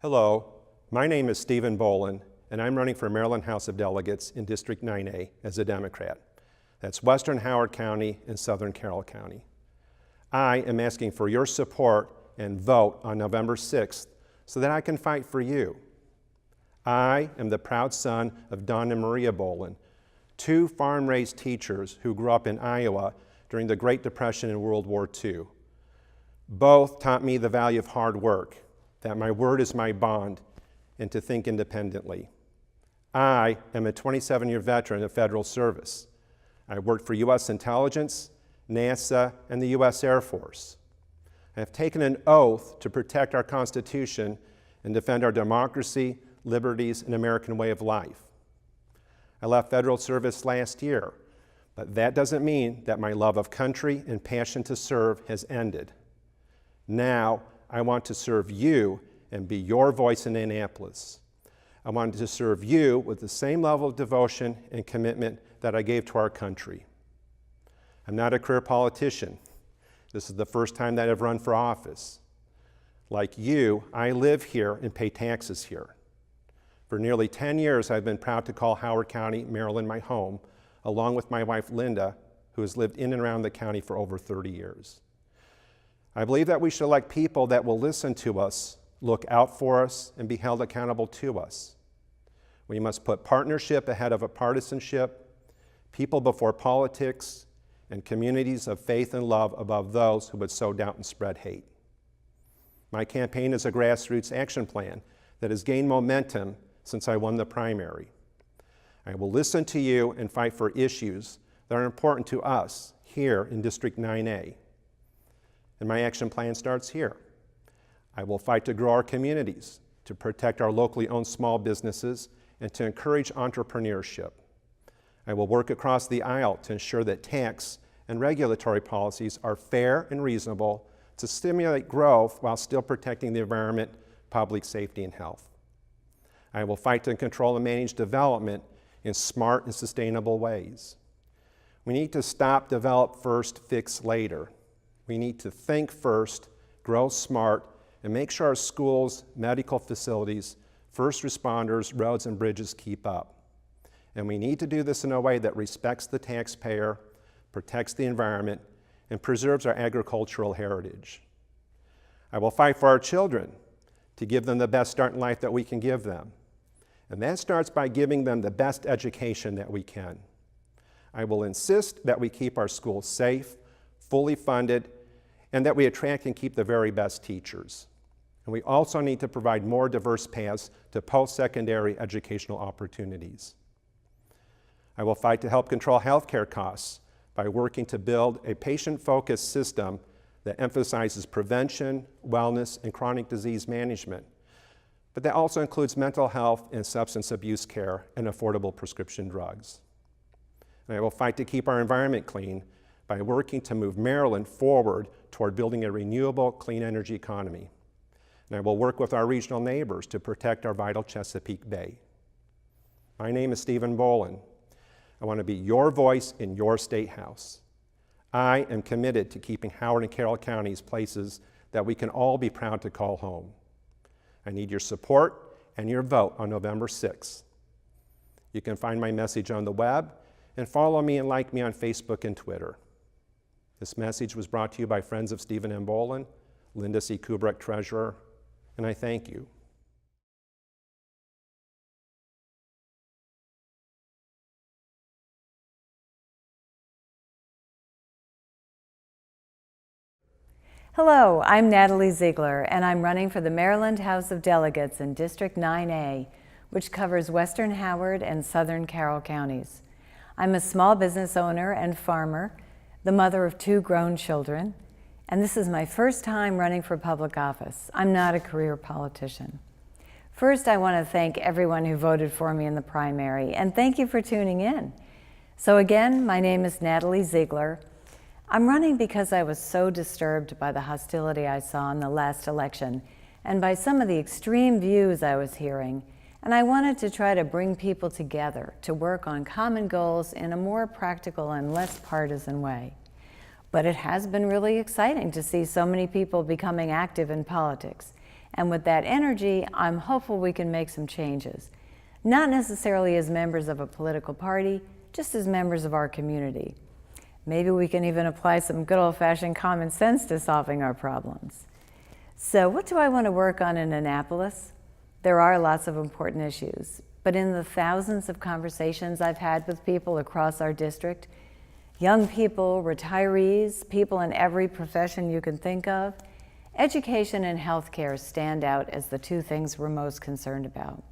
Hello, my name is Stephen Bolin, and I'm running for Maryland House of Delegates in District 9A as a Democrat. That's Western Howard County and Southern Carroll County. I am asking for your support and vote on November 6th so that I can fight for you. I am the proud son of Don and Maria Bolin, two farm-raised teachers who grew up in Iowa during the Great Depression and World War II. Both taught me the value of hard work, that my word is my bond, and to think independently. I am a 27-year veteran of federal service. I worked for U.S. intelligence, NASA, and the U.S. Air Force. I have taken an oath to protect our Constitution and defend our democracy, liberties, and American way of life. I left federal service last year, but that doesn't mean that my love of country and passion to serve has ended. Now, I want to serve you and be your voice in Annapolis. I want to serve you with the same level of devotion and commitment that I gave to our country. I'm not a career politician. This is the first time that I've run for office. Like you, I live here and pay taxes here. For nearly 10 years, I've been proud to call Howard County, Maryland, my home, along with my wife, Linda, who has lived in and around the county for over 30 years. I believe that we should elect people that will listen to us, look out for us, and be held accountable to us. We must put partnership ahead of a partisanship, people before politics, and communities of faith and love above those who would sow doubt and spread hate. My campaign is a grassroots action plan that has gained momentum since I won the primary. I will listen to you and fight for issues that are important to us here in District 9A. And my action plan starts here. I will fight to grow our communities, to protect our locally owned small businesses, and to encourage entrepreneurship. I will work across the aisle to ensure that tax and regulatory policies are fair and reasonable to stimulate growth while still protecting the environment, public safety, and health. I will fight to control and manage development in smart and sustainable ways. We need to stop develop first, fix later. We need to think first, grow smart, and make sure our schools, medical facilities, first responders, roads, and bridges keep up. And we need to do this in a way that respects the taxpayer, protects the environment, and preserves our agricultural heritage. I will fight for our children to give them the best start in life that we can give them. And that starts by giving them the best education that we can. I will insist that we keep our schools safe, fully funded, and that we attract and keep the very best teachers. And we also need to provide more diverse paths to post-secondary educational opportunities. I will fight to help control healthcare costs by working to build a patient-focused system that emphasizes prevention, wellness, and chronic disease management, but that also includes mental health and substance abuse care and affordable prescription drugs. And I will fight to keep our environment clean by working to move Maryland forward toward building a renewable, clean energy economy. And I will work with our regional neighbors to protect our vital Chesapeake Bay. My name is Stephen Bolin. I want to be your voice in your state house. I am committed to keeping Howard and Carroll counties places that we can all be proud to call home. I need your support and your vote on November 6th. You can find my message on the web and follow me and like me on Facebook and Twitter. This message was brought to you by friends of Stephen M. Bolin, Linda C. Kubrick, Treasurer, and I thank you. Hello, I'm Natalie Ziegler, and I'm running for the Maryland House of Delegates in District 9A, which covers Western Howard and Southern Carroll counties. I'm a small business owner and farmer, the mother of 2 grown children, and this is my first time running for public office. I'm not a career politician. First, I want to thank everyone who voted for me in the primary, and thank you for tuning in. So again, my name is Natalie Ziegler. I'm running because I was so disturbed by the hostility I saw in the last election and by some of the extreme views I was hearing, and I wanted to try to bring people together to work on common goals in a more practical and less partisan way. But it has been really exciting to see so many people becoming active in politics And with that energy, I'm hopeful we can make some changes. Not necessarily as members of a political party, just as members of our community. Maybe we can even apply some good old-fashioned common sense to solving our problems. So what do I want to work on in Annapolis? There are lots of important issues, but in the thousands of conversations I've had with people across our district, young people, retirees, people in every profession you can think of, education and healthcare stand out as the two things we're most concerned about.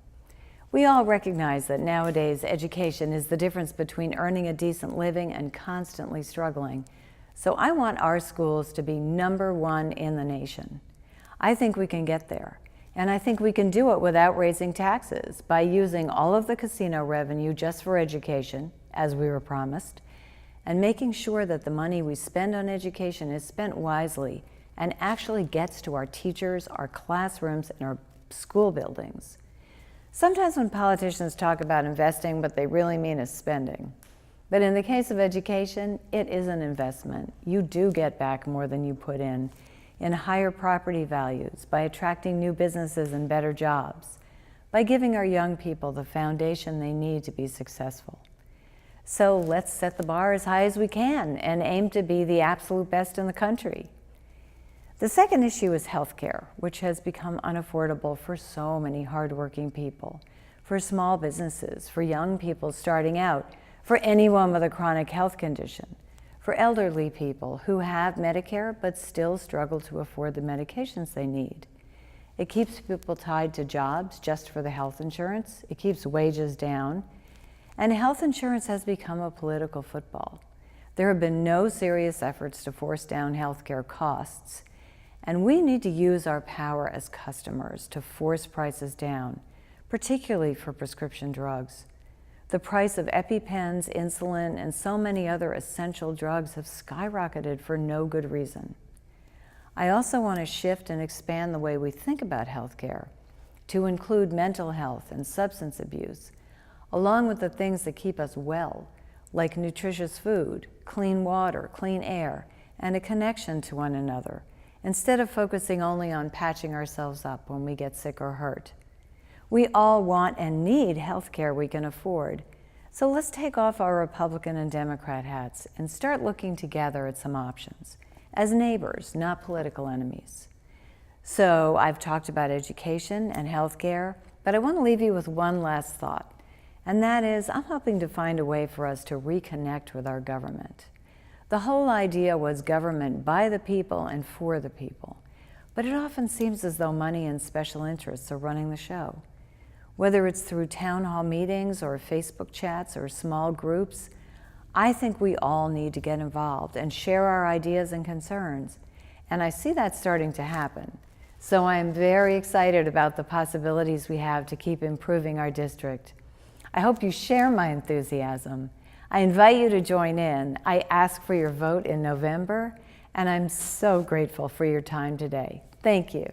We all recognize that nowadays education is the difference between earning a decent living and constantly struggling. So I want our schools to be #1 in the nation. I think we can get there. And I think we can do it without raising taxes, by using all of the casino revenue just for education, as we were promised, and making sure that the money we spend on education is spent wisely and actually gets to our teachers, our classrooms, and our school buildings. Sometimes when politicians talk about investing, what they really mean is spending. But in the case of education, it is an investment. You do get back more than you put in higher property values, by attracting new businesses and better jobs, by giving our young people the foundation they need to be successful. So let's set the bar as high as we can and aim to be the absolute best in the country. The second issue is healthcare, which has become unaffordable for so many hardworking people, for small businesses, for young people starting out, for anyone with a chronic health condition, for elderly people who have Medicare but still struggle to afford the medications they need. It keeps people tied to jobs just for the health insurance. It keeps wages down. And health insurance has become a political football. There have been no serious efforts to force down healthcare costs. And we need to use our power as customers to force prices down, particularly for prescription drugs. The price of EpiPens, insulin, and so many other essential drugs have skyrocketed for no good reason. I also want to shift and expand the way we think about healthcare to include mental health and substance abuse, along with the things that keep us well, like nutritious food, clean water, clean air, and a connection to one another, instead of focusing only on patching ourselves up when we get sick or hurt. We all want and need health care we can afford. So let's take off our Republican and Democrat hats and start looking together at some options, as neighbors, not political enemies. So I've talked about education and health care, but I want to leave you with one last thought, and that is I'm hoping to find a way for us to reconnect with our government. The whole idea was government by the people and for the people, but it often seems as though money and special interests are running the show. Whether it's through town hall meetings or Facebook chats or small groups, I think we all need to get involved and share our ideas and concerns, and I see that starting to happen. So I am very excited about the possibilities we have to keep improving our district. I hope you share my enthusiasm. I invite you to join in. I ask for your vote in November, and I'm so grateful for your time today. Thank you.